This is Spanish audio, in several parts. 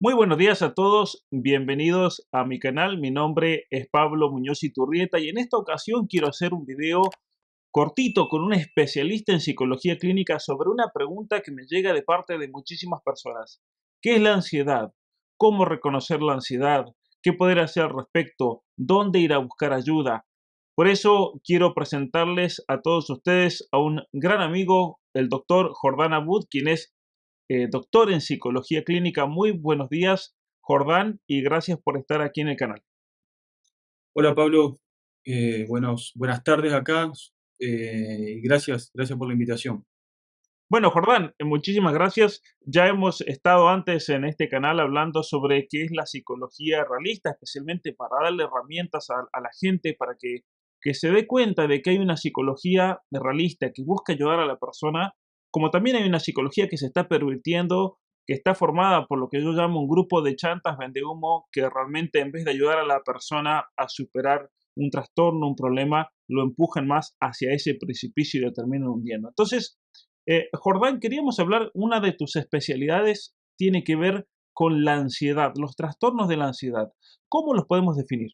Muy buenos días a todos, bienvenidos a mi canal. Mi nombre es Pablo Muñoz Iturrieta y en esta ocasión quiero hacer un video cortito con un especialista en psicología clínica sobre una pregunta que me llega de parte de muchísimas personas. ¿Qué es la ansiedad? ¿Cómo reconocer la ansiedad? ¿Qué poder hacer al respecto? ¿Dónde ir a buscar ayuda? Por eso quiero presentarles a todos ustedes a un gran amigo, el doctor Jordán Abud, quien es doctor en psicología clínica. Muy buenos días, Jordán, y gracias por estar aquí en el canal. Hola Pablo, buenas tardes acá y gracias por la invitación. Bueno, Jordán, muchísimas gracias. Ya hemos estado antes en este canal hablando sobre qué es la psicología realista, especialmente para darle herramientas a la gente para que se dé cuenta de que hay una psicología realista que busca ayudar a la persona, como también hay una psicología que se está pervirtiendo, que está formada por lo que yo llamo un grupo de chantas vendehumo que realmente en vez de ayudar a la persona a superar un trastorno, un problema, lo empujan más hacia ese precipicio y lo terminan hundiendo. Entonces, Jordán, queríamos hablar, una de tus especialidades tiene que ver con la ansiedad, los trastornos de la ansiedad. ¿Cómo los podemos definir?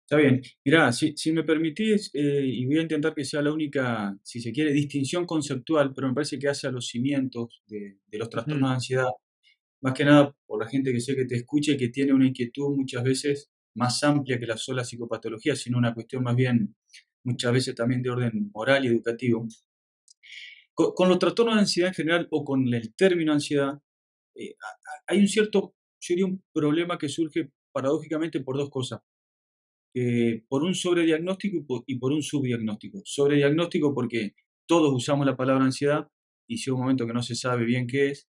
Está bien, mirá, si me permitís, y voy a intentar que sea la única, si se quiere, distinción conceptual, pero me parece que hace a los cimientos de los trastornos Ujú, de ansiedad, más que nada por la gente que sé que te escuche, que tiene una inquietud muchas veces más amplia que la sola psicopatología, sino una cuestión más bien, muchas veces también de orden moral y educativo. Con los trastornos de ansiedad en general o con el término ansiedad, hay un cierto, yo diría, un problema que surge paradójicamente por dos cosas. Por un sobrediagnóstico y por un subdiagnóstico. Sobrediagnóstico porque todos usamos la palabra ansiedad y llega un momento que no se sabe bien qué es.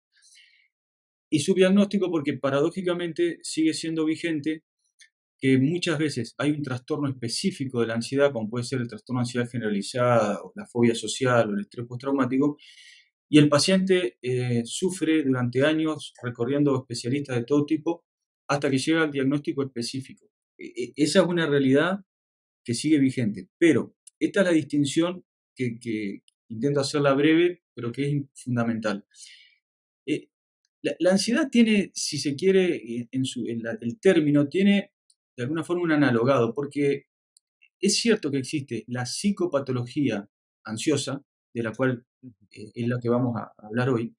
Y subdiagnóstico porque paradójicamente sigue siendo vigente que muchas veces hay un trastorno específico de la ansiedad, como puede ser el trastorno de ansiedad generalizada, o la fobia social, o el estrés postraumático, y el paciente sufre durante años recorriendo especialistas de todo tipo hasta que llega al diagnóstico específico. Esa es una realidad que sigue vigente, pero esta es la distinción que intento hacerla breve, pero que es fundamental. Eh, la ansiedad tiene, si se quiere, el término tiene de alguna forma un analogado, porque es cierto que existe la psicopatología ansiosa, de la cual ujú. es la que vamos a hablar hoy,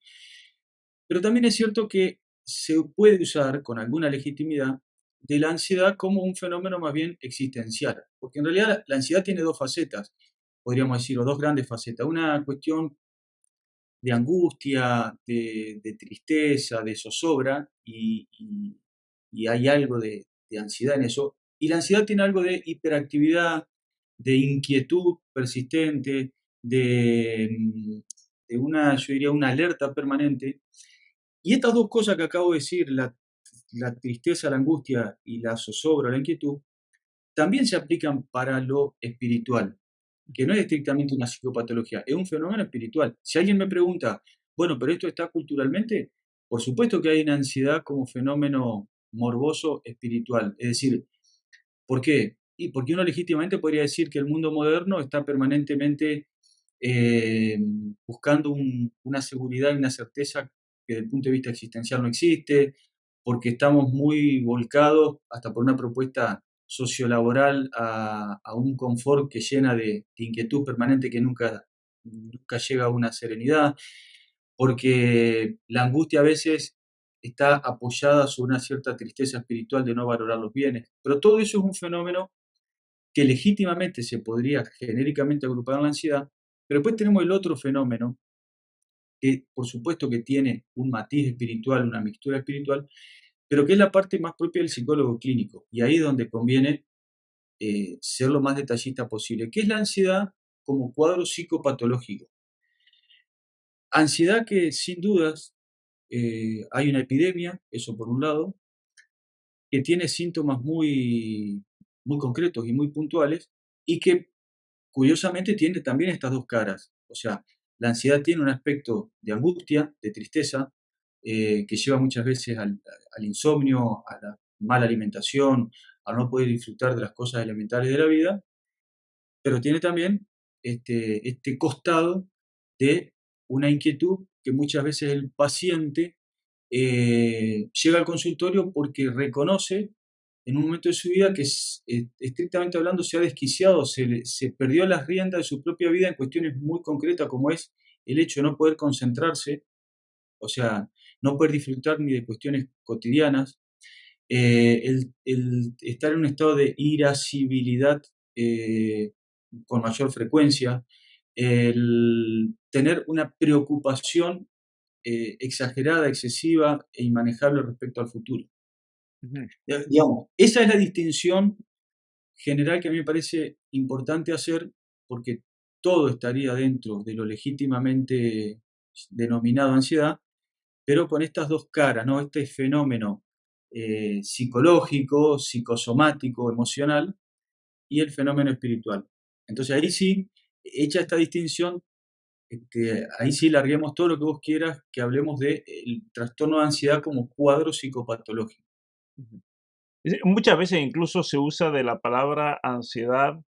pero también es cierto que se puede usar con alguna legitimidad de la ansiedad como un fenómeno más bien existencial, porque en realidad la ansiedad tiene dos facetas, podríamos decir, o dos grandes facetas. Una cuestión de angustia, de tristeza, de zozobra, y hay algo de ansiedad en eso. Y la ansiedad tiene algo de hiperactividad, de inquietud persistente, de una, yo diría, una alerta permanente. Y estas dos cosas que acabo de decir, la tristeza, la angustia y la zozobra, la inquietud, también se aplican para lo espiritual, que no es estrictamente una psicopatología, es un fenómeno espiritual. Si alguien me pregunta, bueno, pero esto está culturalmente, por supuesto que hay una ansiedad como fenómeno morboso espiritual. Es decir, ¿por qué? Y porque uno legítimamente podría decir que el mundo moderno está permanentemente eh, buscando una seguridad y una certeza que desde el punto de vista existencial no existe, porque estamos muy volcados hasta por una propuesta sociolaboral a un confort que llena de inquietud permanente que nunca llega a una serenidad, porque la angustia a veces está apoyada sobre una cierta tristeza espiritual de no valorar los bienes. Pero todo eso es un fenómeno que legítimamente se podría genéricamente agrupar en la ansiedad, pero después tenemos el otro fenómeno, que por supuesto que tiene un matiz espiritual, una mixtura espiritual, pero que es la parte más propia del psicólogo clínico. Y ahí es donde conviene ser lo más detallista posible, que es la ansiedad como cuadro psicopatológico. Ansiedad que sin dudas hay una epidemia, eso por un lado, que tiene síntomas muy concretos y muy puntuales, y que curiosamente tiene también estas dos caras. O sea, la ansiedad tiene un aspecto de angustia, de tristeza, que lleva muchas veces al insomnio, a la mala alimentación, a no poder disfrutar de las cosas elementales de la vida, pero tiene también este costado de una inquietud que muchas veces el paciente llega al consultorio porque reconoce en un momento de su vida que estrictamente hablando se ha desquiciado, se perdió las riendas de su propia vida en cuestiones muy concretas como es el hecho de no poder concentrarse, o sea, no poder disfrutar ni de cuestiones cotidianas, el estar en un estado de irascibilidad con mayor frecuencia, el tener una preocupación exagerada, excesiva e inmanejable respecto al futuro. Ujú, Digamos, esa es la distinción general que a mí me parece importante hacer porque todo estaría dentro de lo legítimamente denominado ansiedad, pero con estas dos caras, ¿no? Este fenómeno psicológico, psicosomático, emocional y el fenómeno espiritual. Entonces ahí sí, hecha esta distinción, ahí sí larguemos todo lo que vos quieras, que hablemos del trastorno de ansiedad como cuadro psicopatológico. ujú. Muchas veces incluso se usa de la palabra ansiedad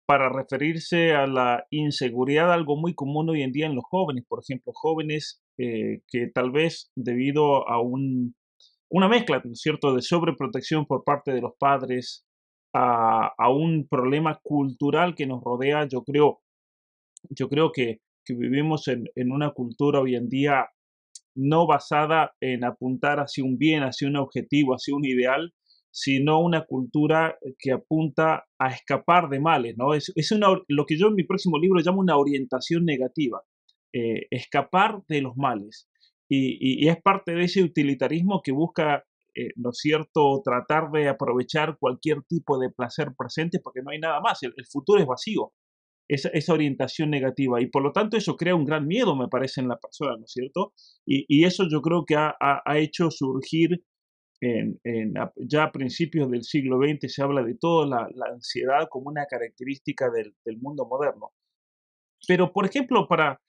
para referirse a la inseguridad, algo muy común hoy en día en los jóvenes, por ejemplo, jóvenes que tal vez debido a una mezcla, ¿no es cierto?, de sobreprotección por parte de los padres, a un problema cultural que nos rodea, yo creo que vivimos en una cultura hoy en día no basada en apuntar hacia un bien, hacia un objetivo, hacia un ideal, sino una cultura que apunta a escapar de males, ¿no? Es lo que yo en mi próximo libro llamo una orientación negativa, escapar de los males. Y es parte de ese utilitarismo que busca, ¿no es cierto?, tratar de aprovechar cualquier tipo de placer presente porque no hay nada más, el futuro es vacío, esa orientación negativa. Y por lo tanto eso crea un gran miedo, me parece, en la persona, ¿no es cierto? Y eso yo creo que ha hecho surgir ya a principios del siglo XX, se habla de toda la ansiedad como una característica del mundo moderno. Pero, por ejemplo, para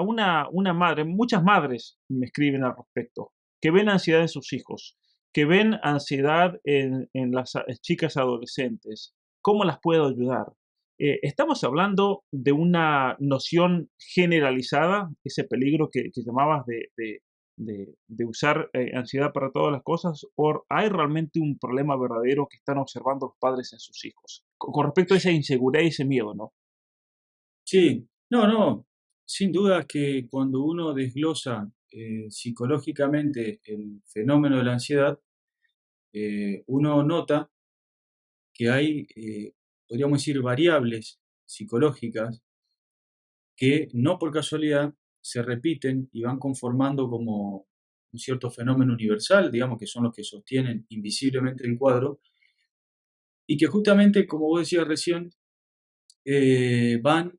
una madre, muchas madres me escriben al respecto, que ven ansiedad en sus hijos, que ven ansiedad en las chicas adolescentes. ¿Cómo las puedo ayudar? Estamos hablando de una noción generalizada, ese peligro que llamabas de usar ansiedad para todas las cosas, o hay realmente un problema verdadero que están observando los padres en sus hijos, con respecto a esa inseguridad y ese miedo, ¿no? Sí, no, no, sin duda que cuando uno desglosa psicológicamente el fenómeno de la ansiedad, uno nota que hay, podríamos decir, variables psicológicas que no por casualidad se repiten y van conformando como un cierto fenómeno universal, digamos que son los que sostienen invisiblemente el cuadro, y que justamente, como vos decías recién, van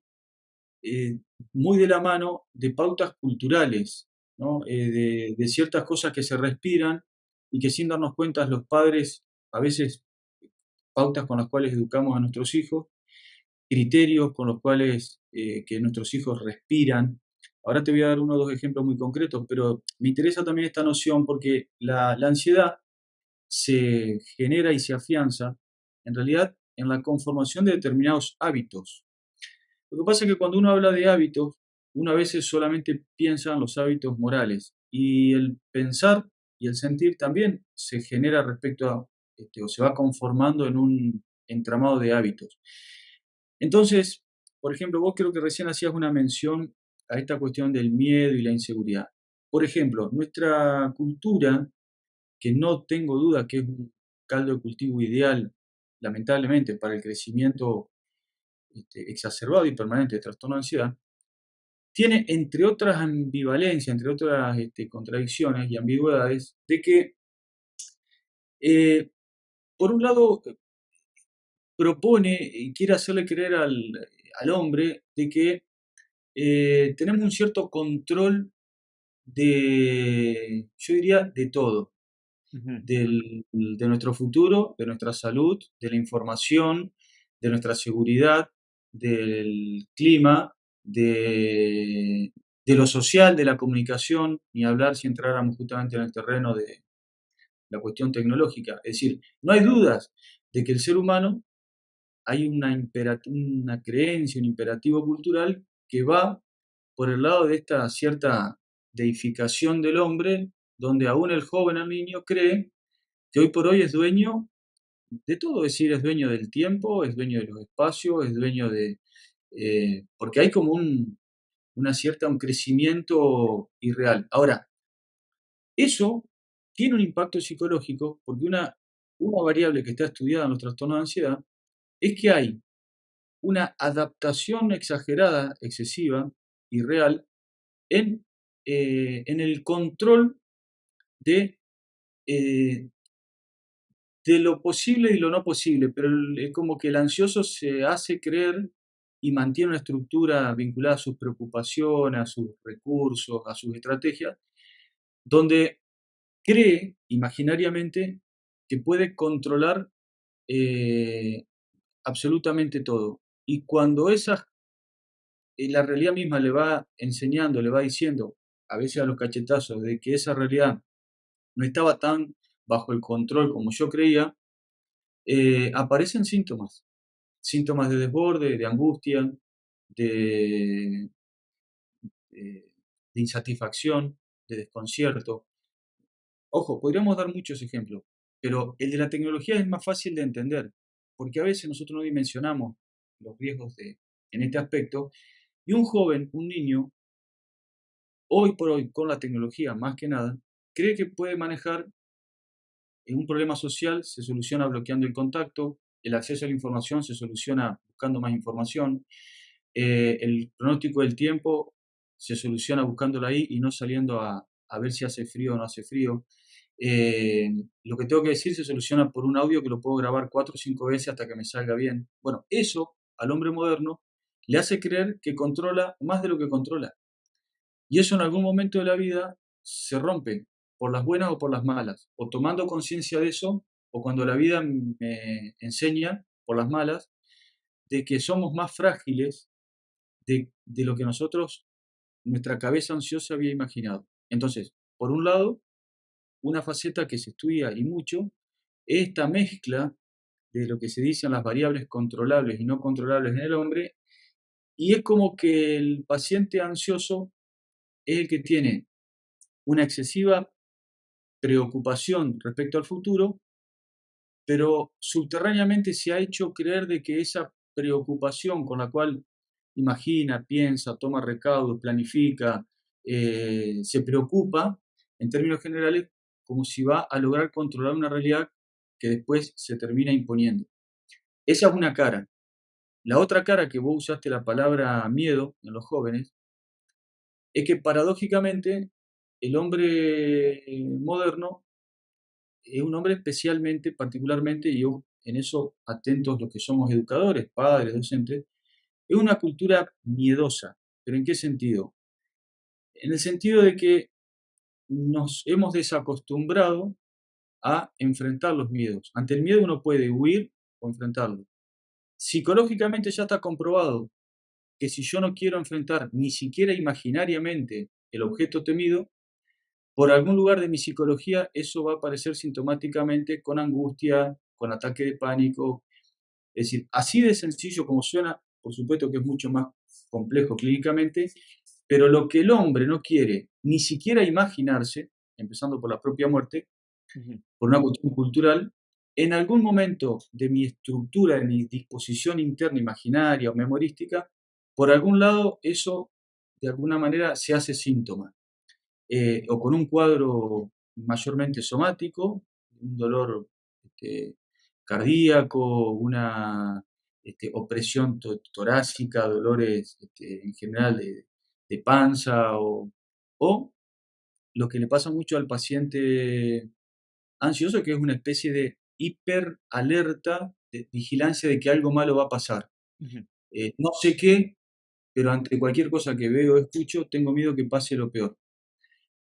eh, muy de la mano de pautas culturales, ¿no? De ciertas cosas que se respiran y que sin darnos cuenta los padres, a veces pautas con las cuales educamos a nuestros hijos, criterios con los cuales que nuestros hijos respiran. Ahora te voy a dar uno o dos ejemplos muy concretos, pero me interesa también esta noción porque la ansiedad se genera y se afianza en realidad en la conformación de determinados hábitos. Lo que pasa es que cuando uno habla de hábitos, uno a veces solamente piensa en los hábitos morales y el pensar y el sentir también se genera respecto a, o se va conformando en un entramado de hábitos. Entonces, por ejemplo, vos creo que recién hacías una mención a esta cuestión del miedo y la inseguridad. Por ejemplo, nuestra cultura, que no tengo duda que es un caldo de cultivo ideal, lamentablemente, para el crecimiento exacerbado y permanente de trastorno de ansiedad, tiene, entre otras ambivalencias, entre otras contradicciones y ambigüedades, de que, eh, por un lado, propone y quiere hacerle creer al hombre de que tenemos un cierto control de, yo diría, de todo, Ujú, de nuestro futuro, de nuestra salud, de la información, de nuestra seguridad, del clima, de lo social, de la comunicación, ni hablar si entráramos justamente en el terreno de la cuestión tecnológica. Es decir, no hay dudas de que el ser humano hay una creencia, un imperativo cultural que va por el lado de esta cierta deificación del hombre donde aún el joven, el niño, cree que hoy por hoy es dueño de todo, es decir, es dueño del tiempo, es dueño de los espacios, es dueño de... porque hay como un crecimiento irreal. Ahora, eso tiene un impacto psicológico porque una variable que está estudiada en los trastornos de ansiedad es que hay una adaptación exagerada, excesiva, irreal, en el control de, eh, de lo posible y lo no posible, pero es como que el ansioso se hace creer y mantiene una estructura vinculada a sus preocupaciones, a sus recursos, a sus estrategias, donde cree imaginariamente que puede controlar eh, absolutamente todo. Y cuando la realidad misma le va enseñando, le va diciendo, a veces a los cachetazos, de que esa realidad no estaba tan bajo el control como yo creía, aparecen síntomas. Síntomas de desborde, de angustia, de, de insatisfacción, de desconcierto. Ojo, podríamos dar muchos ejemplos, pero el de la tecnología es más fácil de entender, porque a veces nosotros no dimensionamos los riesgos en este aspecto, y un joven, un niño, hoy por hoy, con la tecnología más que nada, cree que puede manejar un problema social, se soluciona bloqueando el contacto, el acceso a la información se soluciona buscando más información, el pronóstico del tiempo se soluciona buscándolo ahí y no saliendo a ver si hace frío o no hace frío. Lo que tengo que decir se soluciona por un audio que lo puedo grabar 4 o 5 veces hasta que me salga bien. Bueno, eso al hombre moderno le hace creer que controla más de lo que controla. Y eso en algún momento de la vida se rompe, por las buenas o por las malas, o tomando conciencia de eso, o cuando la vida me enseña, por las malas, de que somos más frágiles de lo que nosotros, nuestra cabeza ansiosa había imaginado. Entonces, por un lado, una faceta que se estudia y mucho, es esta mezcla de lo que se dicen las variables controlables y no controlables en el hombre, y es como que el paciente ansioso es el que tiene una excesiva preocupación respecto al futuro, pero subterráneamente se ha hecho creer de que esa preocupación con la cual imagina, piensa, toma recaudos, planifica, se preocupa, en términos generales, como si va a lograr controlar una realidad que después se termina imponiendo. Esa es una cara. La otra cara, que vos usaste la palabra miedo en los jóvenes, es que paradójicamente el hombre moderno es un hombre especialmente, particularmente, y yo en eso atentos los que somos educadores, padres, docentes, es una cultura miedosa. ¿Pero en qué sentido? En el sentido de que nos hemos desacostumbrado a enfrentar los miedos. Ante el miedo uno puede huir o enfrentarlo. Psicológicamente ya está comprobado que si yo no quiero enfrentar ni siquiera imaginariamente el objeto temido, por algún lugar de mi psicología eso va a aparecer sintomáticamente con angustia, con ataque de pánico. Es decir, así de sencillo como suena, por supuesto que es mucho más complejo clínicamente, pero lo que el hombre no quiere ni siquiera imaginarse, empezando por la propia muerte, Ujú, por una cuestión cultural, en algún momento de mi estructura, de mi disposición interna imaginaria o memorística, por algún lado eso de alguna manera se hace síntoma, o con un cuadro mayormente somático, un dolor este, cardíaco, una opresión torácica, dolores en general de panza, o lo que le pasa mucho al paciente ansioso, que es una especie de hiperalerta, de vigilancia de que algo malo va a pasar. ujú, No sé qué, pero ante cualquier cosa que veo o escucho, tengo miedo que pase lo peor.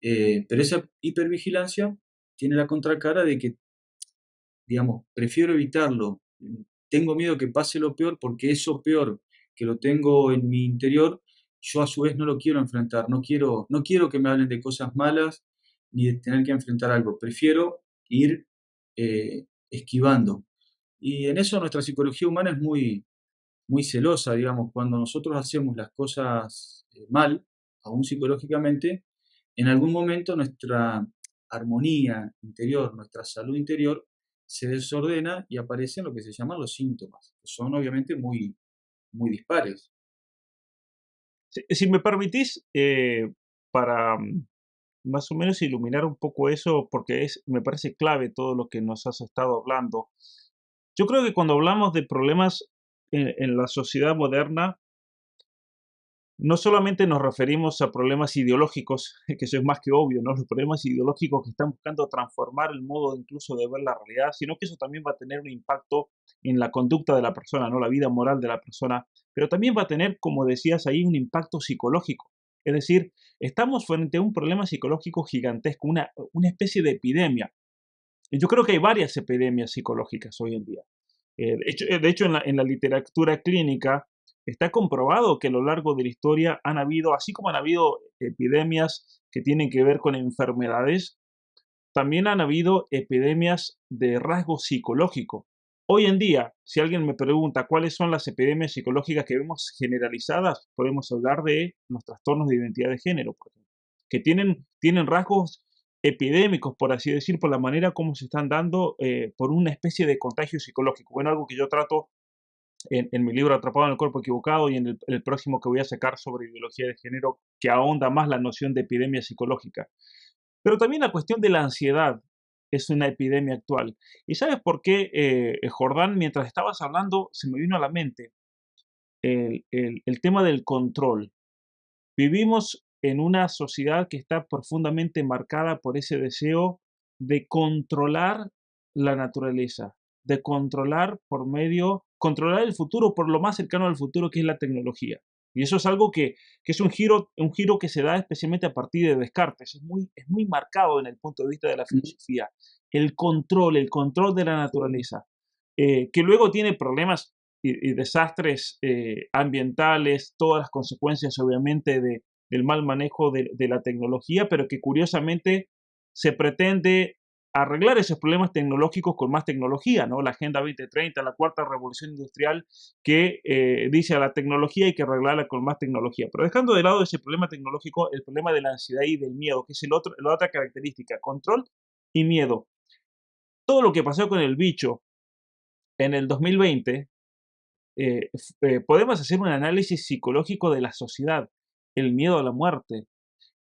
Pero esa hipervigilancia tiene la contracara de que, digamos, prefiero evitarlo. Tengo miedo que pase lo peor porque eso peor que lo tengo en mi interior, yo a su vez no lo quiero enfrentar. No quiero que me hablen de cosas malas ni de tener que enfrentar algo. Prefiero ir esquivando. Y en eso nuestra psicología humana es muy celosa, digamos, cuando nosotros hacemos las cosas mal, aún psicológicamente, en algún momento armonía interior, nuestra salud interior, se desordena y aparecen lo que se llaman los síntomas, que son obviamente muy, muy dispares. Si me permitís, para más o menos iluminar un poco eso, porque me parece clave todo lo que nos has estado hablando. Yo creo que cuando hablamos de problemas en la sociedad moderna, no solamente nos referimos a problemas ideológicos, que eso es más que obvio, ¿no? Los problemas ideológicos que están buscando transformar el modo incluso de ver la realidad, sino que eso también va a tener un impacto en la conducta de la persona, ¿no? La vida moral de la persona, pero también va a tener, como decías ahí, un impacto psicológico. Es decir, estamos frente a un problema psicológico gigantesco, una especie de epidemia. Y yo creo que hay varias epidemias psicológicas hoy en día. De hecho, en la literatura clínica está comprobado que a lo largo de la historia han habido, así como han habido epidemias que tienen que ver con enfermedades, también han habido epidemias de rasgo psicológico. Hoy en día, si alguien me pregunta cuáles son las epidemias psicológicas que vemos generalizadas, podemos hablar de los trastornos de identidad de género, por ejemplo, que tienen rasgos epidémicos, por así decir, por la manera como se están dando, por una especie de contagio psicológico. Bueno, algo que yo trato en mi libro Atrapado en el cuerpo equivocado y en el próximo que voy a sacar sobre ideología de género, que ahonda más la noción de epidemia psicológica. Pero también la cuestión de la ansiedad es una epidemia actual. ¿Y sabes por qué, Jordán? Mientras estabas hablando, se me vino a la mente el tema del control. Vivimos en una sociedad que está profundamente marcada por ese deseo de controlar la naturaleza, de controlar el futuro por lo más cercano al futuro que es la tecnología. Y eso es algo que es un giro que se da especialmente a partir de Descartes. Es muy marcado en el punto de vista de la Ujú. filosofía. El control de la naturaleza, que luego tiene problemas y desastres ambientales, todas las consecuencias obviamente del mal manejo de la tecnología, pero que curiosamente se pretende arreglar esos problemas tecnológicos con más tecnología, ¿no? La Agenda 2030, la cuarta revolución industrial, que dice a la tecnología hay que arreglarla con más tecnología. Pero dejando de lado ese problema tecnológico, el problema de la ansiedad y del miedo, que es la otra característica, control y miedo. Todo lo que pasó con el bicho en el 2020, podemos hacer un análisis psicológico de la sociedad, el miedo a la muerte,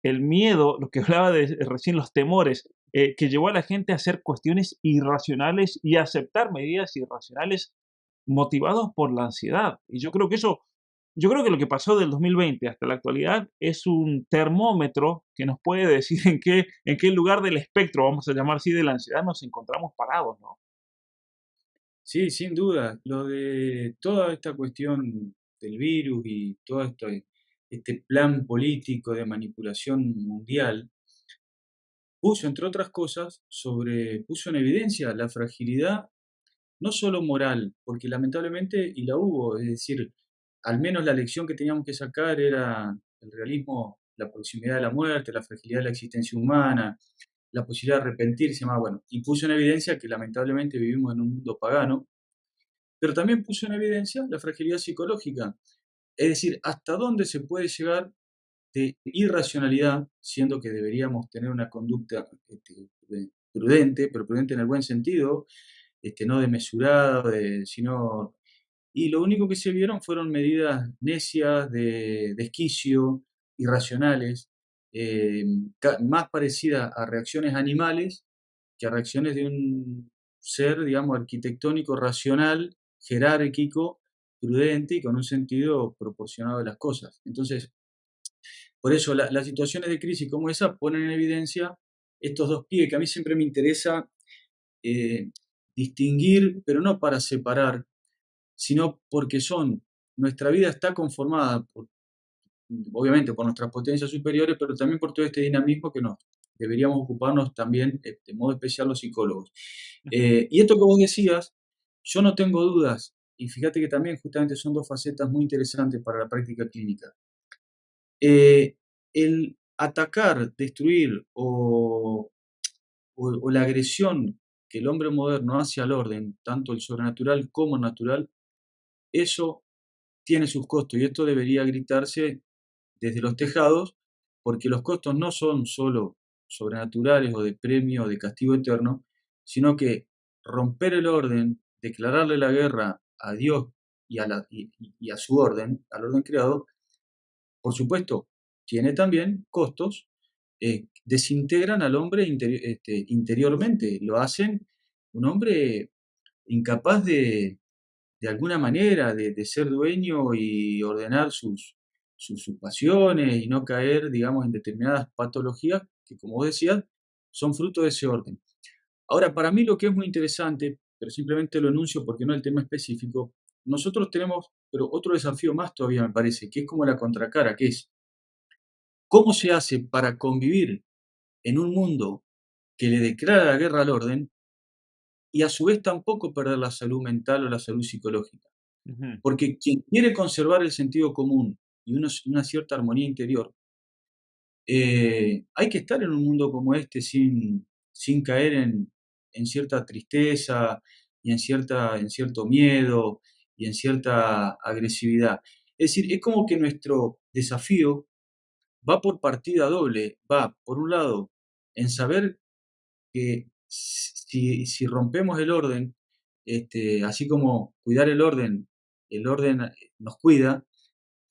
el miedo, lo que hablaba de recién, los temores, que llevó a la gente a hacer cuestiones irracionales y a aceptar medidas irracionales motivados por la ansiedad. Y yo creo que lo que pasó del 2020 hasta la actualidad es un termómetro que nos puede decir en qué lugar del espectro, vamos a llamar así, de la ansiedad nos encontramos parados, ¿no? Sí, sin duda. Lo de toda esta cuestión del virus y todo este plan político de manipulación mundial puso, entre otras cosas, puso en evidencia la fragilidad no solo moral, porque lamentablemente, y la hubo, es decir, al menos la lección que teníamos que sacar era el realismo, la proximidad de la muerte, la fragilidad de la existencia humana, la posibilidad de arrepentirse, más bueno, y puso en evidencia que lamentablemente vivimos en un mundo pagano, pero también puso en evidencia la fragilidad psicológica, es decir, hasta dónde se puede llegar de irracionalidad, siendo que deberíamos tener una conducta prudente, pero prudente en el buen sentido, no desmesurada, sino... Y lo único que se vieron fueron medidas necias, de desquicio, irracionales, eh, más parecidas a reacciones animales que a reacciones de un ser, digamos, arquitectónico, racional, jerárquico, prudente y con un sentido proporcionado de las cosas. Entonces, por eso las situaciones de crisis como esa ponen en evidencia estos dos pies que a mí siempre me interesa eh, distinguir, pero no para separar, sino porque nuestra vida está conformada, obviamente, por nuestras potencias superiores, pero también por todo este dinamismo que nos deberíamos ocuparnos también, de modo especial los psicólogos. Ujú. Y esto que vos decías, yo no tengo dudas, y fíjate que también justamente son dos facetas muy interesantes para la práctica clínica. Eh, el atacar, destruir o la agresión que el hombre moderno hace al orden, tanto el sobrenatural como el natural, eso tiene sus costos y esto debería gritarse desde los tejados, porque los costos no son solo sobrenaturales o de premio o de castigo eterno, sino que romper el orden, declararle la guerra a Dios y a su orden, al orden creado, por supuesto, tiene también costos, desintegran al hombre interiormente, lo hacen un hombre incapaz de alguna manera de ser dueño y ordenar sus pasiones y no caer, digamos, en determinadas patologías que, como vos decías, son fruto de ese orden. Ahora, para mí lo que es muy interesante, pero simplemente lo enuncio porque no es el tema específico, nosotros tenemos, pero otro desafío más todavía me parece, que es como la contracara, que es cómo se hace para convivir en un mundo que le declara la guerra al orden y a su vez tampoco perder la salud mental o la salud psicológica. Ujú, Porque quien quiere conservar el sentido común y una cierta armonía interior, hay que estar en un mundo como este sin caer en cierta tristeza y en cierto miedo y en cierta agresividad. Es decir, es como que nuestro desafío va por partida doble. Va, por un lado, en saber que si rompemos el orden, así como cuidar el orden nos cuida,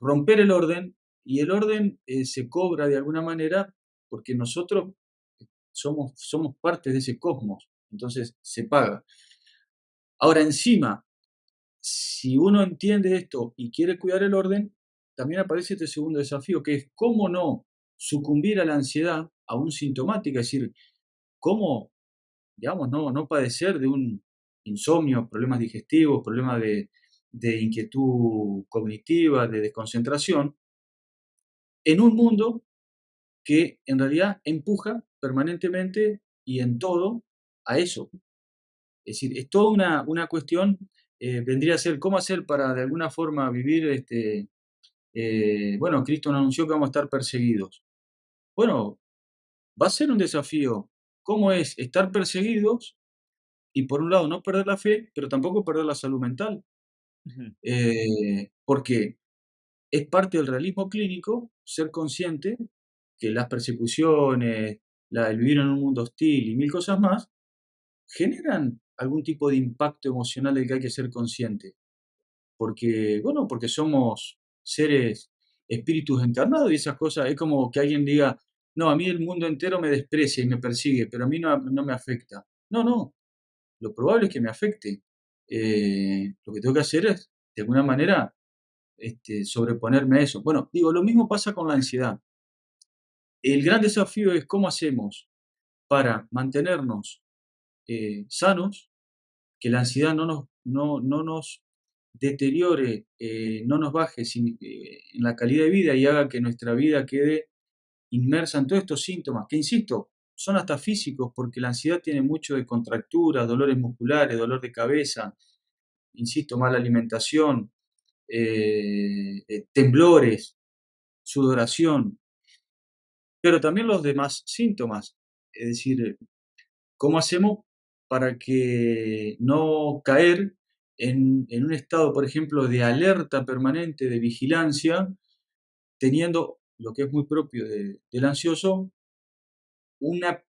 romper el orden y el orden se cobra de alguna manera porque nosotros somos parte de ese cosmos, entonces se paga. Ahora encima, si uno entiende esto y quiere cuidar el orden, también aparece este segundo desafío, que es cómo no sucumbir a la ansiedad, aún sintomática, es decir, cómo, digamos, no padecer de un insomnio, problemas digestivos, problemas de inquietud cognitiva, de desconcentración, en un mundo que en realidad empuja permanentemente y en todo a eso. Es decir, es toda una cuestión, vendría a ser cómo hacer para de alguna forma vivir, bueno, Cristo nos anunció que vamos a estar perseguidos. Bueno, va a ser un desafío. ¿Cómo es estar perseguidos y por un lado no perder la fe, pero tampoco perder la salud mental? ujú. Porque es parte del realismo clínico ser consciente que las persecuciones, el vivir en un mundo hostil y mil cosas más, generan algún tipo de impacto emocional del que hay que ser consciente. Porque, bueno, porque somos seres, espíritus encarnados y esas cosas, es como que alguien diga, no, a mí el mundo entero me desprecia y me persigue, pero a mí no me afecta. No, no, lo probable es que me afecte. Lo que tengo que hacer es, de alguna manera, sobreponerme a eso. Bueno, digo, lo mismo pasa con la ansiedad. El gran desafío es cómo hacemos para mantenernos sanos, que la ansiedad no nos deteriore, no nos baje en la calidad de vida y haga que nuestra vida quede inmersa en todos estos síntomas, que insisto, son hasta físicos, porque la ansiedad tiene mucho de contracturas, dolores musculares, dolor de cabeza, insisto, mala alimentación, temblores, sudoración, pero también los demás síntomas. Es decir, ¿cómo hacemos para que no caer en un estado, por ejemplo, de alerta permanente, de vigilancia, teniendo lo que es muy propio del ansioso, una,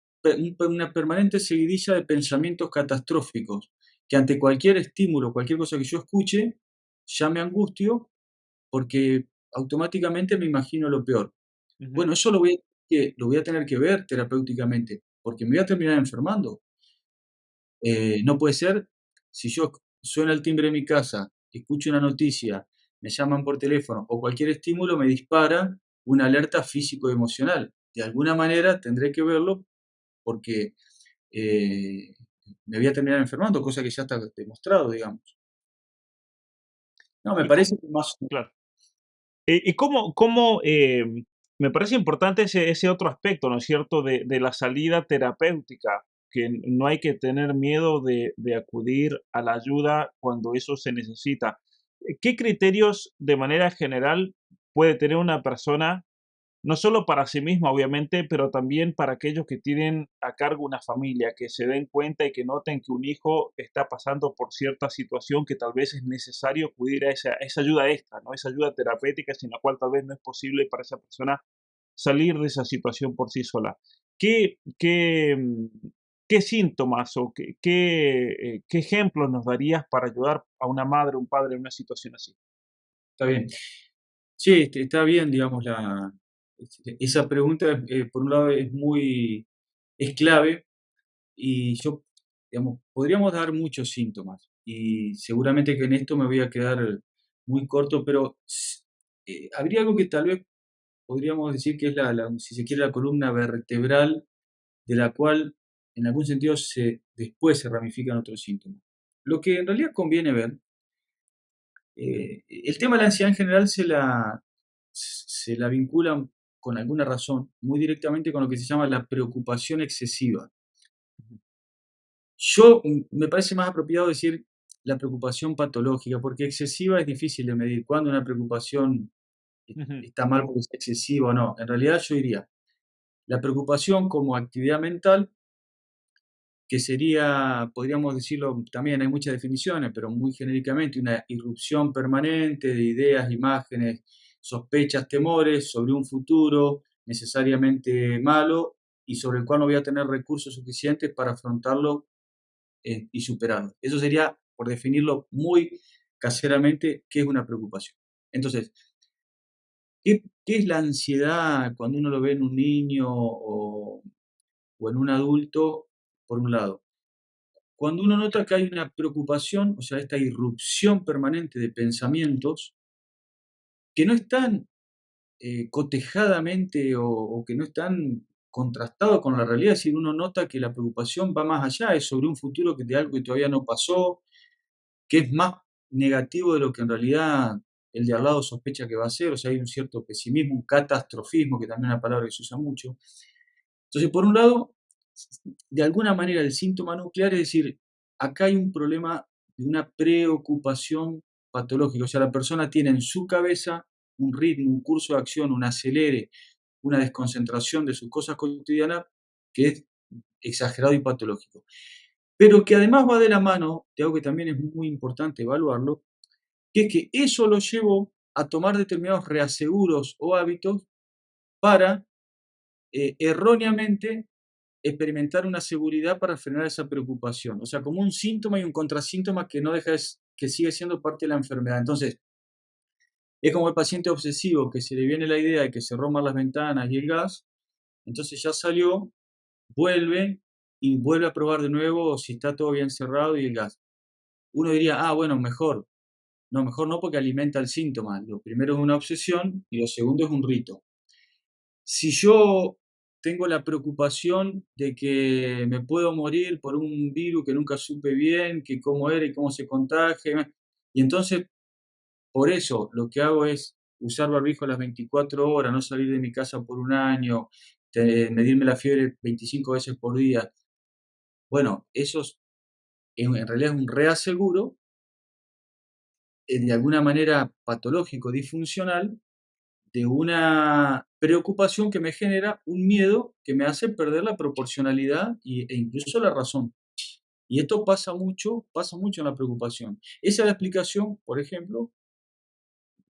una permanente seguidilla de pensamientos catastróficos, que ante cualquier estímulo, cualquier cosa que yo escuche, ya me angustio porque automáticamente me imagino lo peor. Ujú, Bueno, eso lo voy a tener que ver terapéuticamente, porque me voy a terminar enfermando. No puede ser, si yo suena el timbre de mi casa, escucho una noticia, me llaman por teléfono o cualquier estímulo me dispara una alerta físico y emocional. De alguna manera tendré que verlo porque eh, me voy a terminar enfermando, cosa que ya está demostrado, digamos. No, me ¿y parece cómo? que más. Claro. ¿Y me parece importante ese otro aspecto, ¿no es cierto?, de la salida terapéutica, que no hay que tener miedo de acudir a la ayuda cuando eso se necesita. ¿Qué criterios, de manera general, puede tener una persona no solo para sí misma, obviamente, pero también para aquellos que tienen a cargo una familia, que se den cuenta y que noten que un hijo está pasando por cierta situación que tal vez es necesario acudir a esa ayuda extra, ¿no? Esa ayuda terapéutica sin la cual tal vez no es posible para esa persona salir de esa situación por sí sola. ¿Qué qué síntomas o qué ejemplos nos darías para ayudar a una madre o un padre en una situación así? Está bien. Sí, está bien, digamos, esa pregunta, por un lado, es clave y yo, digamos, podríamos dar muchos síntomas y seguramente que en esto me voy a quedar muy corto, pero habría algo que tal vez podríamos decir que es si se quiere, la columna vertebral de la cual en algún sentido después se ramifican otros síntomas. Lo que en realidad conviene ver, el tema de la ansiedad en general se la vincula con alguna razón muy directamente con lo que se llama la preocupación excesiva. Me parece más apropiado decir la preocupación patológica, porque excesiva es difícil de medir. Cuándo una preocupación Ujú, está mal porque es excesiva o no. En realidad yo diría, la preocupación como actividad mental, que sería, podríamos decirlo, también hay muchas definiciones, pero muy genéricamente, una irrupción permanente de ideas, imágenes, sospechas, temores sobre un futuro necesariamente malo y sobre el cual no voy a tener recursos suficientes para afrontarlo y superarlo. Eso sería, por definirlo muy caseramente, qué es una preocupación. Entonces, ¿qué es la ansiedad cuando uno lo ve en un niño o en un adulto? Por un lado, cuando uno nota que hay una preocupación, o sea, esta irrupción permanente de pensamientos que no están cotejadamente o que no están contrastados con la realidad, es decir, uno nota que la preocupación va más allá, es sobre un futuro de algo que todavía no pasó, que es más negativo de lo que en realidad el de al lado sospecha que va a ser, o sea, hay un cierto pesimismo, un catastrofismo, que también es una palabra que se usa mucho. Entonces, por un lado, de alguna manera el síntoma nuclear es decir, acá hay un problema de una preocupación patológica, o sea, la persona tiene en su cabeza un ritmo, un curso de acción, un acelere, una desconcentración de sus cosas cotidianas que es exagerado y patológico. Pero que además va de la mano de algo que también es muy importante evaluarlo, que es que eso lo llevó a tomar determinados reaseguros o hábitos para erróneamente experimentar una seguridad para frenar esa preocupación. O sea, como un síntoma y un contrasíntoma que no deja que sigue siendo parte de la enfermedad. Entonces, es como el paciente obsesivo que se le viene la idea de que se roman las ventanas y el gas, entonces ya salió, vuelve y vuelve a probar de nuevo si está todo bien cerrado y el gas. Uno diría, ah, bueno, mejor. No, mejor no porque alimenta el síntoma. Lo primero es una obsesión y lo segundo es un rito. Si yo tengo la preocupación de que me puedo morir por un virus que nunca supe bien, que cómo era y cómo se contagia, y entonces por eso lo que hago es usar barbijo las 24 horas, no salir de mi casa por un año, medirme la fiebre 25 veces por día. Bueno, eso en realidad es un reaseguro, de alguna manera patológico, disfuncional, de una preocupación que me genera un miedo que me hace perder la proporcionalidad e incluso la razón. Y esto pasa mucho en la preocupación. Esa es la explicación, por ejemplo,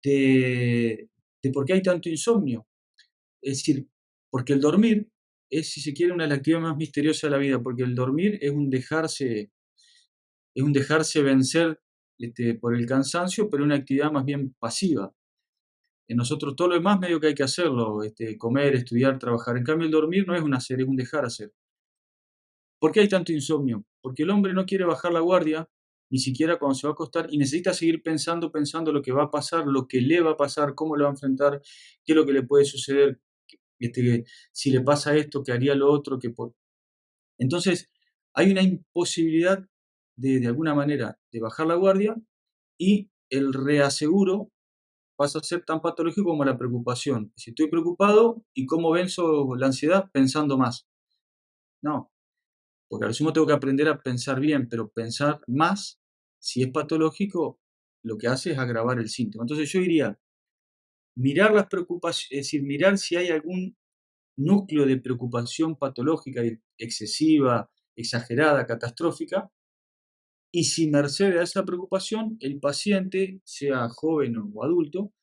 de por qué hay tanto insomnio. Es decir, porque el dormir es, si se quiere, una de las actividades más misteriosas de la vida, porque el dormir es un dejarse vencer por el cansancio, pero una actividad más bien pasiva. En nosotros todo lo demás medio que hay que hacerlo, comer, estudiar, trabajar. En cambio, el dormir no es un hacer, es un dejar hacer. ¿Por qué hay tanto insomnio? Porque el hombre no quiere bajar la guardia, ni siquiera cuando se va a acostar, y necesita seguir pensando lo que va a pasar, lo que le va a pasar, cómo le va a enfrentar, qué es lo que le puede suceder, si le pasa esto, qué haría lo otro. Entonces, hay una imposibilidad de alguna manera, de bajar la guardia y el reaseguro pasa a ser tan patológico como la preocupación. Si estoy preocupado, ¿y cómo venzo la ansiedad? Pensando más. No, porque al sumo tengo que aprender a pensar bien, pero pensar más, si es patológico, lo que hace es agravar el síntoma. Entonces yo diría, mirar las preocupaciones, es decir, mirar si hay algún núcleo de preocupación patológica, excesiva, exagerada, catastrófica, y si merced a esa preocupación, el paciente, sea joven o adulto,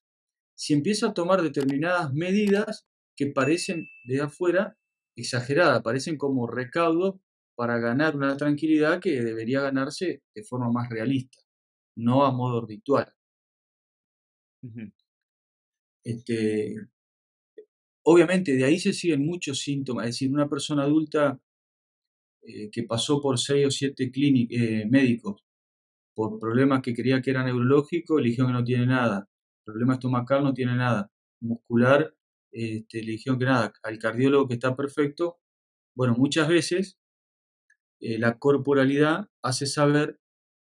si empieza a tomar determinadas medidas que parecen de afuera exagerada, parecen como recaudos para ganar una tranquilidad que debería ganarse de forma más realista, no a modo ritual. Ujú, Este, obviamente de ahí se siguen muchos síntomas, es decir, una persona adulta que pasó por 6 o 7 médicos por problemas que creía que era neurológico, eligió que no tiene nada. Problema estomacal no tiene nada. Muscular, le dijeron que nada. Al cardiólogo que está perfecto. Bueno, muchas veces la corporalidad hace saber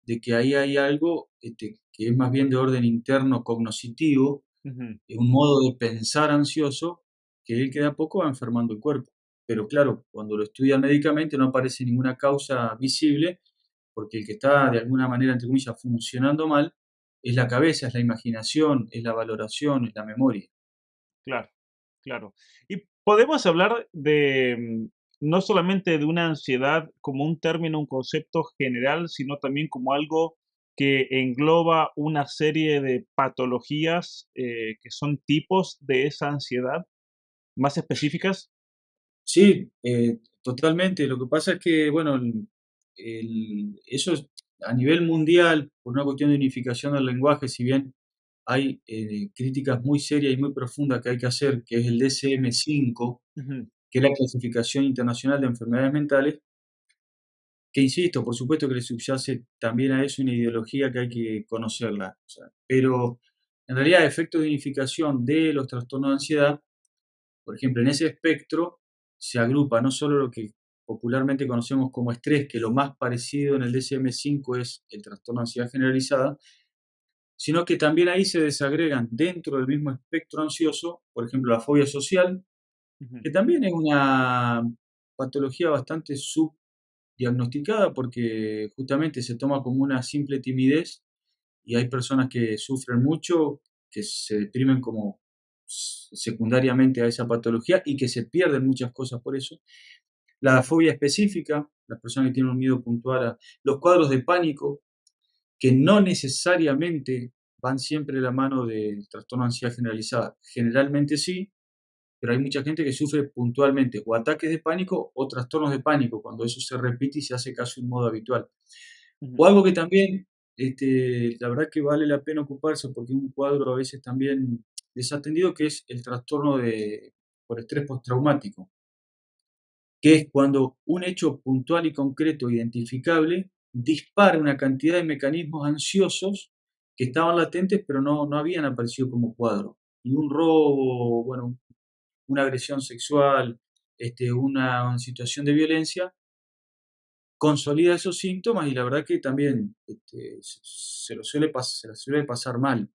de que ahí hay algo que es más bien de orden interno cognoscitivo, ujú. un modo de pensar ansioso, que él que de a poco va enfermando el cuerpo. Pero claro, cuando lo estudian médicamente no aparece ninguna causa visible, porque el que está de alguna manera, entre comillas, funcionando mal, es la cabeza, es la imaginación, es la valoración, es la memoria. Claro, claro. Y podemos hablar de, no solamente de una ansiedad como un término, un concepto general, sino también como algo que engloba una serie de patologías que son tipos de esa ansiedad más específicas. Sí, totalmente. Lo que pasa es que, bueno, eso es a nivel mundial, por una cuestión de unificación del lenguaje, si bien hay críticas muy serias y muy profundas que hay que hacer, que es el DSM-5, Ujú, que es la clasificación internacional de enfermedades mentales, que insisto, por supuesto que le subyace también a eso una ideología que hay que conocerla. O sea, pero en realidad, efectos de unificación de los trastornos de ansiedad, por ejemplo, en ese espectro se agrupa no solo lo que popularmente conocemos como estrés, que lo más parecido en el DSM-5 es el trastorno de ansiedad generalizada, sino que también ahí se desagregan dentro del mismo espectro ansioso, por ejemplo, la fobia social, ujú, que también es una patología bastante subdiagnosticada porque justamente se toma como una simple timidez y hay personas que sufren mucho, que se deprimen como secundariamente a esa patología y que se pierden muchas cosas por eso. La fobia específica, las personas que tienen un miedo puntual a los cuadros de pánico, que no necesariamente van siempre de la mano del trastorno de ansiedad generalizada. Generalmente sí, pero hay mucha gente que sufre puntualmente o ataques de pánico o trastornos de pánico, cuando eso se repite y se hace casi un modo habitual. O ujú, algo que también, la verdad que vale la pena ocuparse porque es un cuadro a veces también desatendido, que es el trastorno por estrés postraumático, que es cuando un hecho puntual y concreto identificable dispara una cantidad de mecanismos ansiosos que estaban latentes pero no habían aparecido como cuadro. Y un robo, bueno, una agresión sexual, una situación de violencia, consolida esos síntomas y la verdad que también se la suele pasar mal.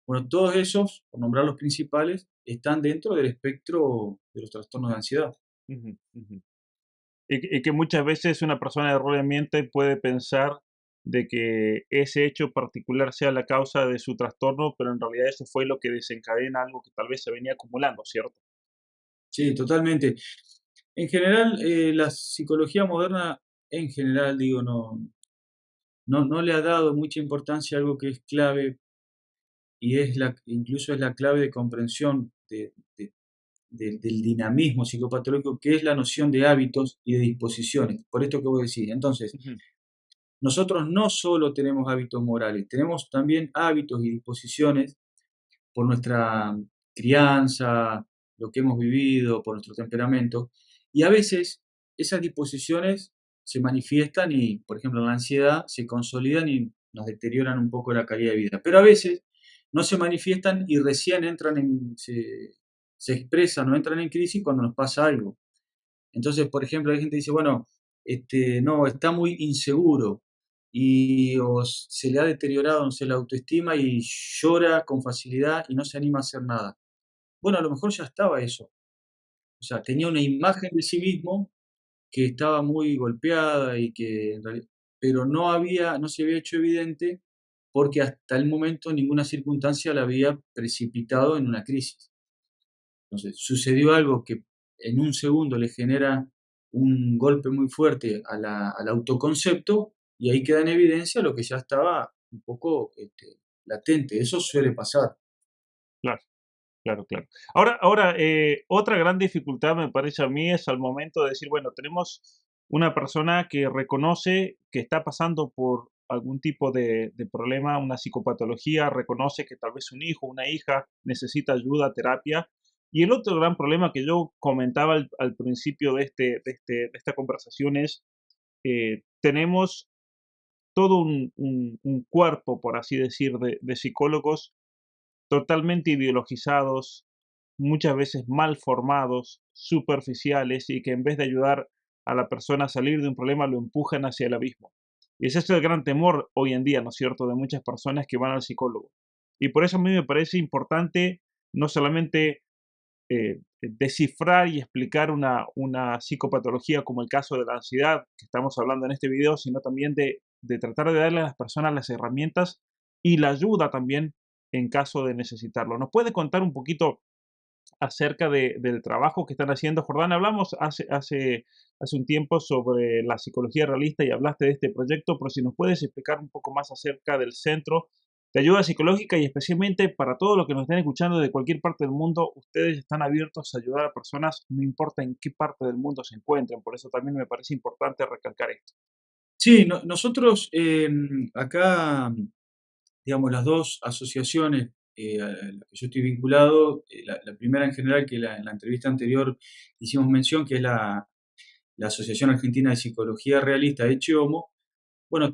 Bueno, todos esos, por nombrar los principales, están dentro del espectro de los trastornos de ansiedad. ujú, ujú. Y que muchas veces una persona erróneamente puede pensar de que ese hecho particular sea la causa de su trastorno, pero en realidad eso fue lo que desencadena algo que tal vez se venía acumulando, ¿cierto? Sí, totalmente. En general, la psicología moderna, en general, digo, no le ha dado mucha importancia a algo que es clave y incluso es la clave de comprensión del dinamismo psicopatológico, que es la noción de hábitos y de disposiciones. Por esto que voy a decir. Entonces, Ujú, nosotros no solo tenemos hábitos morales, tenemos también hábitos y disposiciones por nuestra crianza, lo que hemos vivido, por nuestro temperamento. Y a veces esas disposiciones se manifiestan y, por ejemplo, en la ansiedad se consolidan y nos deterioran un poco la calidad de vida. Pero a veces no se manifiestan y recién se expresan o entran en crisis cuando nos pasa algo. Entonces, por ejemplo, hay gente que dice, bueno, no, está muy inseguro o se le ha deteriorado, no sé, la autoestima y llora con facilidad y no se anima a hacer nada. Bueno, a lo mejor ya estaba eso. O sea, tenía una imagen de sí mismo que estaba muy golpeada y que pero no se había hecho evidente porque hasta el momento ninguna circunstancia la había precipitado en una crisis. Entonces, sucedió algo que en un segundo le genera un golpe muy fuerte al autoconcepto y ahí queda en evidencia lo que ya estaba un poco latente. Eso suele pasar. claro. claro, claro. Ahora, otra gran dificultad me parece a mí es al momento de decir, bueno, tenemos una persona que reconoce que está pasando por algún tipo de problema, una psicopatología, reconoce que tal vez un hijo, una hija necesita ayuda, terapia. Y el otro gran problema que yo comentaba al principio de esta conversación es, tenemos todo un cuerpo, por así decir, de psicólogos totalmente ideologizados, muchas veces mal formados, superficiales y que en vez de ayudar a la persona a salir de un problema lo empujan hacia el abismo. Y ese es el gran temor hoy en día, ¿no es cierto?, de muchas personas que van al psicólogo. Y por eso a mí me parece importante no solamente descifrar y explicar una psicopatología como el caso de la ansiedad que estamos hablando en este video, sino también de tratar de darle a las personas las herramientas y la ayuda también en caso de necesitarlo. ¿Nos puede contar un poquito acerca del trabajo que están haciendo, Jordán? Hablamos hace un tiempo sobre la psicología realista y hablaste de este proyecto, pero si nos puedes explicar un poco más acerca del centro de ayuda psicológica y especialmente para todos los que nos estén escuchando de cualquier parte del mundo, ustedes están abiertos a ayudar a personas, no importa en qué parte del mundo se encuentren. Por eso también me parece importante recalcar esto. Sí, nosotros acá, digamos, las dos asociaciones a las que yo estoy vinculado, la primera en general, que en la entrevista anterior hicimos mención, que es la Asociación Argentina de Psicología Realista de Chiomo. Bueno,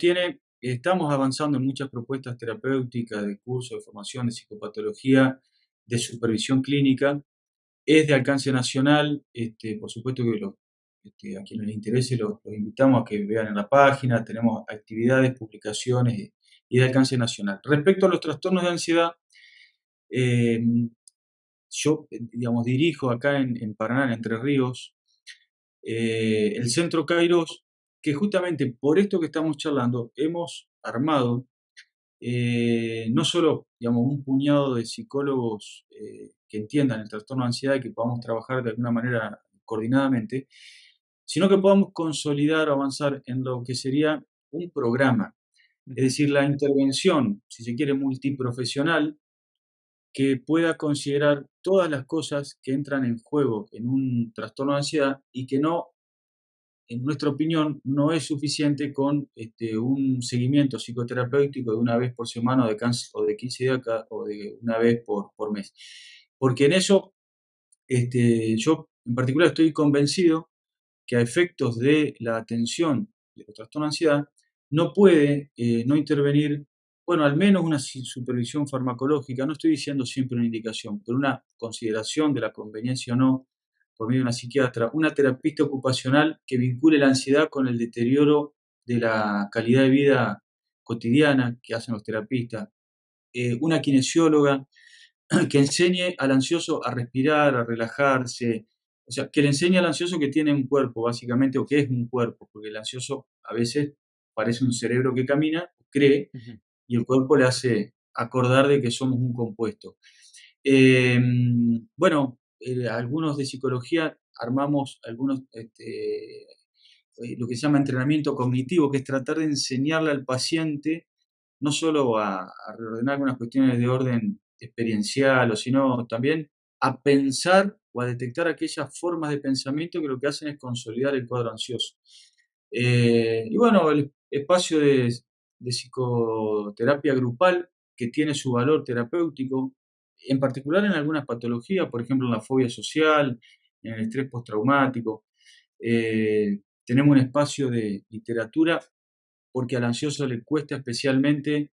estamos avanzando en muchas propuestas terapéuticas de curso de formación de psicopatología, de supervisión clínica. Es de alcance nacional, por supuesto que a quienes les interese los invitamos a que vean en la página, tenemos actividades, publicaciones y de alcance nacional. Respecto a los trastornos de ansiedad, eh, yo, digamos, dirijo acá en Paraná, en Entre Ríos, el Centro Kairos, que justamente por esto que estamos charlando, hemos armado no solo, digamos, un puñado de psicólogos que entiendan el trastorno de ansiedad y que podamos trabajar de alguna manera coordinadamente, sino que podamos consolidar o avanzar en lo que sería un programa, es Ujú, decir, la intervención, si se quiere, multiprofesional, que pueda considerar todas las cosas que entran en juego en un trastorno de ansiedad y que no, en nuestra opinión, no es suficiente con un seguimiento psicoterapéutico de una vez por semana o de 15 días o de una vez por mes. Porque en eso yo en particular estoy convencido que a efectos de la atención de los trastornos de ansiedad no puede no intervenir, bueno, al menos una supervisión farmacológica, no estoy diciendo siempre una indicación, pero una consideración de la conveniencia o no por medio de una psiquiatra, una terapista ocupacional que vincule la ansiedad con el deterioro de la calidad de vida cotidiana que hacen los terapistas, una kinesióloga que enseñe al ansioso a respirar, a relajarse, o sea, que le enseñe al ansioso que tiene un cuerpo, básicamente, o que es un cuerpo, porque el ansioso a veces parece un cerebro que camina, cree, ujú. y el cuerpo le hace acordar de que somos un compuesto. Bueno, algunos de psicología armamos lo que se llama entrenamiento cognitivo, que es tratar de enseñarle al paciente no solo a reordenar algunas cuestiones de orden experiencial, o sino también a pensar o a detectar aquellas formas de pensamiento que lo que hacen es consolidar el cuadro ansioso. Y bueno, el espacio de psicoterapia grupal que tiene su valor terapéutico, en particular en algunas patologías, por ejemplo en la fobia social, en el estrés postraumático. Tenemos un espacio de literatura porque al ansioso le cuesta especialmente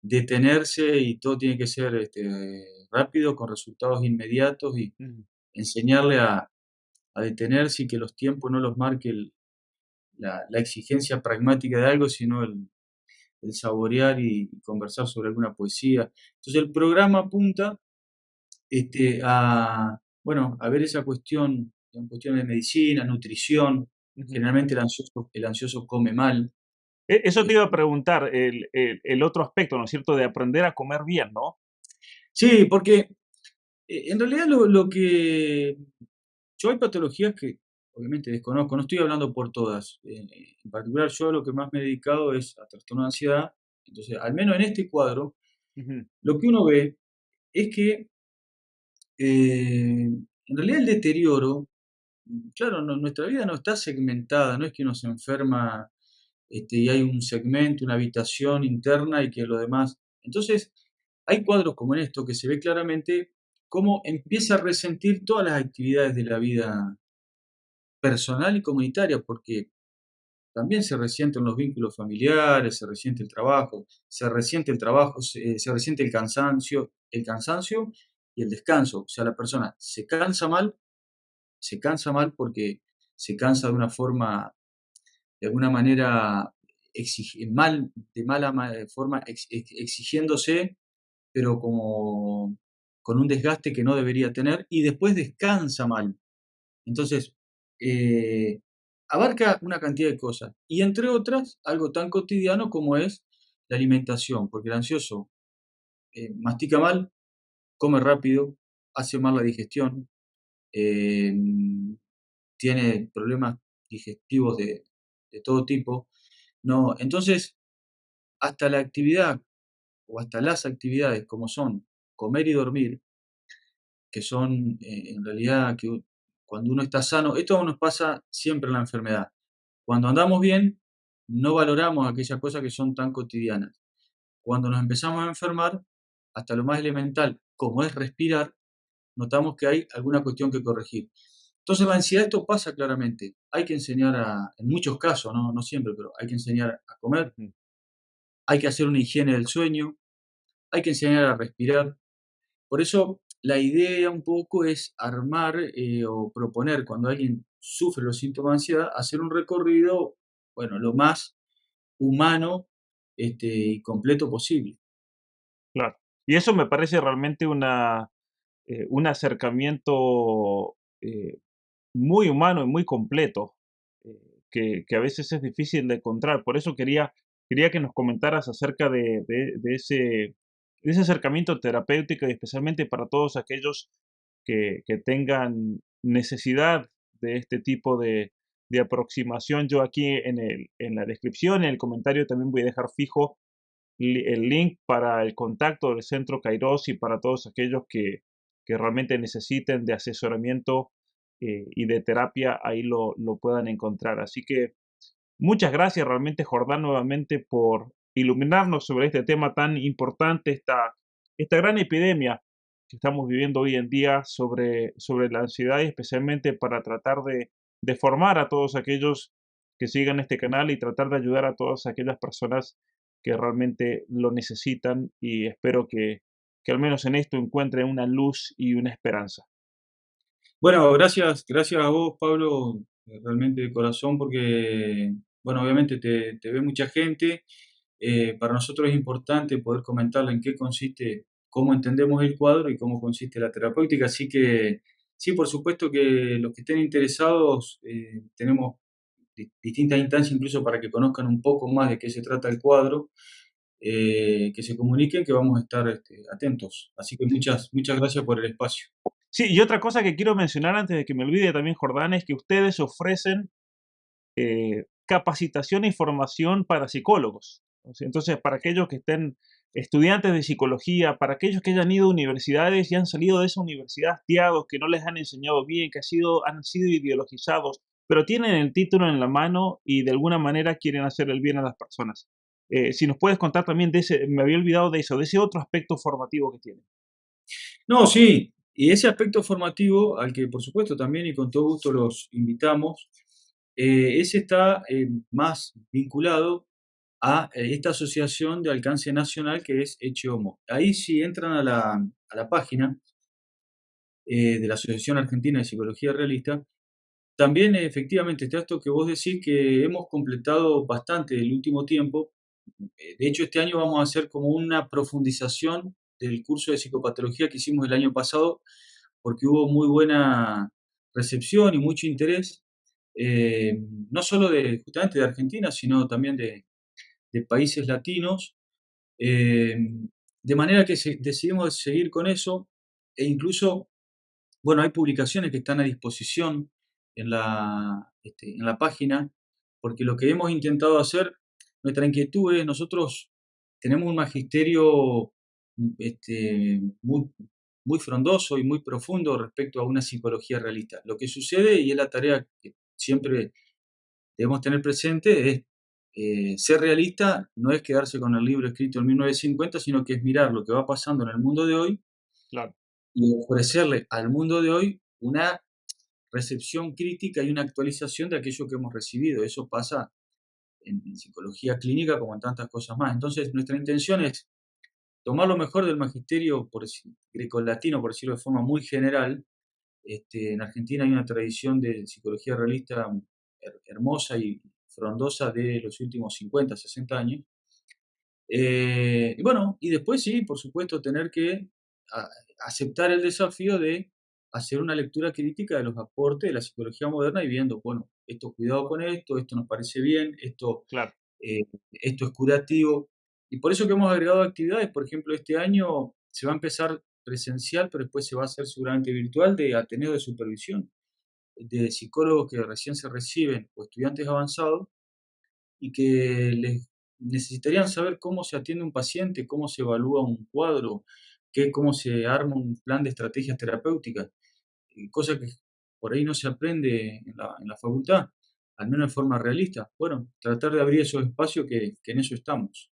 detenerse y todo tiene que ser rápido, con resultados inmediatos y Ujú. enseñarle a detenerse y que los tiempos no los marque la exigencia pragmática de algo, sino el saborear y conversar sobre alguna poesía. Entonces el programa apunta bueno, a ver esa cuestión, en cuestiones de medicina, nutrición. Ujú. Generalmente el ansioso come mal. Eso te eh, iba a preguntar, el otro aspecto, ¿no es cierto?, de aprender a comer bien, ¿no? sí, porque en realidad lo que yo hay patologías que obviamente desconozco, no estoy hablando por todas. En particular, yo lo que más me he dedicado es a trastorno de ansiedad. Entonces, al menos en este cuadro, Ujú, lo que uno ve es que En realidad el deterioro, claro, nuestra vida no está segmentada, no es que uno se enferma y hay un segmento, una habitación interna y que lo demás. Entonces, hay cuadros como en esto que se ve claramente cómo empieza a resentir todas las actividades de la vida personal y comunitaria, porque también se resienten los vínculos familiares, se resiente el trabajo, se resiente el cansancio y el descanso. O sea, la persona se cansa mal porque se cansa de una forma, de alguna manera, de mala forma, exigiéndose, pero como con un desgaste que no debería tener, y después descansa mal. Entonces, eh, abarca una cantidad de cosas, y entre otras, algo tan cotidiano como es la alimentación, porque el ansioso mastica mal, come rápido, hace mal la digestión, eh, tiene problemas digestivos de todo tipo. No, entonces, hasta la actividad o hasta las actividades como son comer y dormir, que son en realidad cuando uno está sano, esto nos pasa siempre en la enfermedad. Cuando andamos bien, no valoramos aquellas cosas que son tan cotidianas. Cuando nos empezamos a enfermar, hasta lo más elemental, como es respirar, notamos que hay alguna cuestión que corregir. Entonces la ansiedad, esto pasa claramente. Hay que enseñar en muchos casos, no siempre, pero hay que enseñar a comer, Ujú. hay que hacer una higiene del sueño, hay que enseñar a respirar. Por eso la idea un poco es armar o proponer cuando alguien sufre los síntomas de ansiedad, hacer un recorrido, bueno, lo más humano y completo posible. Claro. Y eso me parece realmente un acercamiento muy humano y muy completo, que a veces es difícil de encontrar. Por eso quería que nos comentaras acerca de ese acercamiento terapéutico y especialmente para todos aquellos que tengan necesidad de este tipo de aproximación. Yo aquí en la descripción, en el comentario también voy a dejar fijo el link para el contacto del Centro Kairos y para todos aquellos que realmente necesiten de asesoramiento y de terapia, ahí lo puedan encontrar. Así que muchas gracias realmente, Jordán, nuevamente por iluminarnos sobre este tema tan importante, esta gran epidemia que estamos viviendo hoy en día sobre la ansiedad y especialmente para tratar de formar a todos aquellos que sigan este canal y tratar de ayudar a todas aquellas personas que realmente lo necesitan y espero que al menos en esto encuentren una luz y una esperanza. Bueno, gracias a vos, Pablo, realmente de corazón, porque, bueno, obviamente te ve mucha gente. Para nosotros es importante poder comentarle en qué consiste, cómo entendemos el cuadro y cómo consiste la terapéutica. Así que, sí, por supuesto que los que estén interesados, tenemos distintas instancias incluso para que conozcan un poco más de qué se trata el cuadro, que se comuniquen, que vamos a estar atentos. Así que muchas gracias por el espacio. Sí, y otra cosa que quiero mencionar antes de que me olvide también, Jordán, es que ustedes ofrecen capacitación e información para psicólogos. O sea, entonces, para aquellos que estén estudiantes de psicología, para aquellos que hayan ido a universidades y han salido de esa universidad hastiados, que no les han enseñado bien, han sido ideologizados, pero tienen el título en la mano y de alguna manera quieren hacer el bien a las personas. Si nos puedes contar también de ese, me había olvidado de eso, de ese otro aspecto formativo que tienen. No, sí, y ese aspecto formativo, al que por supuesto también y con todo gusto los invitamos, ese está más vinculado a esta asociación de alcance nacional que es Echeomo. Ahí si entran a la página de la Asociación Argentina de Psicología Realista, también efectivamente está esto que vos decís que hemos completado bastante el último tiempo. De hecho, este año vamos a hacer como una profundización del curso de psicopatología que hicimos el año pasado, porque hubo muy buena recepción y mucho interés, no solo justamente de Argentina, sino también de países latinos, eh, de manera que decidimos seguir con eso e incluso, bueno, hay publicaciones que están a disposición en la página, porque lo que hemos intentado hacer, nuestra inquietud es, nosotros tenemos un magisterio muy muy frondoso y muy profundo respecto a una psicología realista. Lo que sucede, y es la tarea que siempre debemos tener presente, es ser realista no es quedarse con el libro escrito en 1950, sino que es mirar lo que va pasando en el mundo de hoy Claro. y ofrecerle al mundo de hoy una recepción crítica y una actualización de aquello que hemos recibido. Eso pasa en psicología clínica como en tantas cosas más. Entonces, nuestra intención es tomar lo mejor del magisterio grecolatino, por decirlo de forma muy general. En Argentina hay una tradición de psicología realista hermosa y frondosa de los últimos 50, 60 años. Y bueno, y después sí, por supuesto, tener que a- aceptar el desafío de hacer una lectura crítica de los aportes de la psicología moderna y viendo, bueno, esto cuidado con esto nos parece bien, Claro. esto es curativo. Y por eso que hemos agregado actividades, por ejemplo, este año se va a empezar presencial, pero después se va a hacer seguramente virtual, de Ateneo de Supervisión, de psicólogos que recién se reciben o estudiantes avanzados y que les necesitarían saber cómo se atiende un paciente, cómo se evalúa un cuadro, cómo se arma un plan de estrategias terapéuticas, cosa que por ahí no se aprende en la facultad, al menos de forma realista. Bueno, tratar de abrir esos espacios que en eso estamos.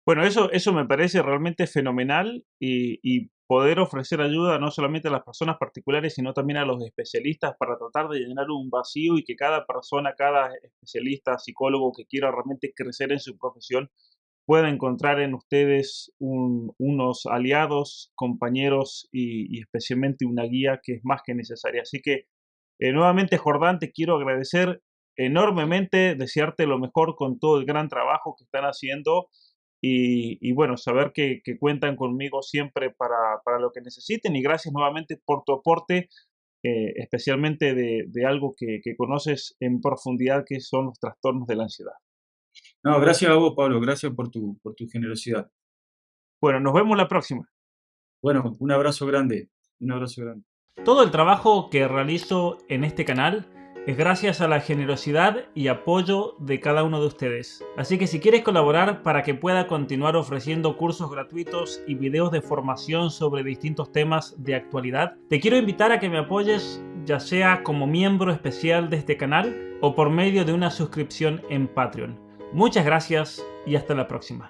Bueno, eso me parece realmente fenomenal y poder ofrecer ayuda no solamente a las personas particulares, sino también a los especialistas para tratar de llenar un vacío y que cada persona, cada especialista, psicólogo que quiera realmente crecer en su profesión pueda encontrar en ustedes unos aliados, compañeros y especialmente una guía que es más que necesaria. Así que nuevamente, Jordán, te quiero agradecer enormemente, desearte lo mejor con todo el gran trabajo que están haciendo y bueno, saber que cuentan conmigo siempre para lo que necesiten y gracias nuevamente por tu aporte, especialmente de algo que conoces en profundidad, que son los trastornos de la ansiedad. No, gracias a vos, Pablo, gracias por tu generosidad. Bueno, nos vemos la próxima. Bueno, un abrazo grande, un abrazo grande. Todo el trabajo que realizo en este canal es gracias a la generosidad y apoyo de cada uno de ustedes. Así que si quieres colaborar para que pueda continuar ofreciendo cursos gratuitos y videos de formación sobre distintos temas de actualidad, te quiero invitar a que me apoyes ya sea como miembro especial de este canal o por medio de una suscripción en Patreon. Muchas gracias y hasta la próxima.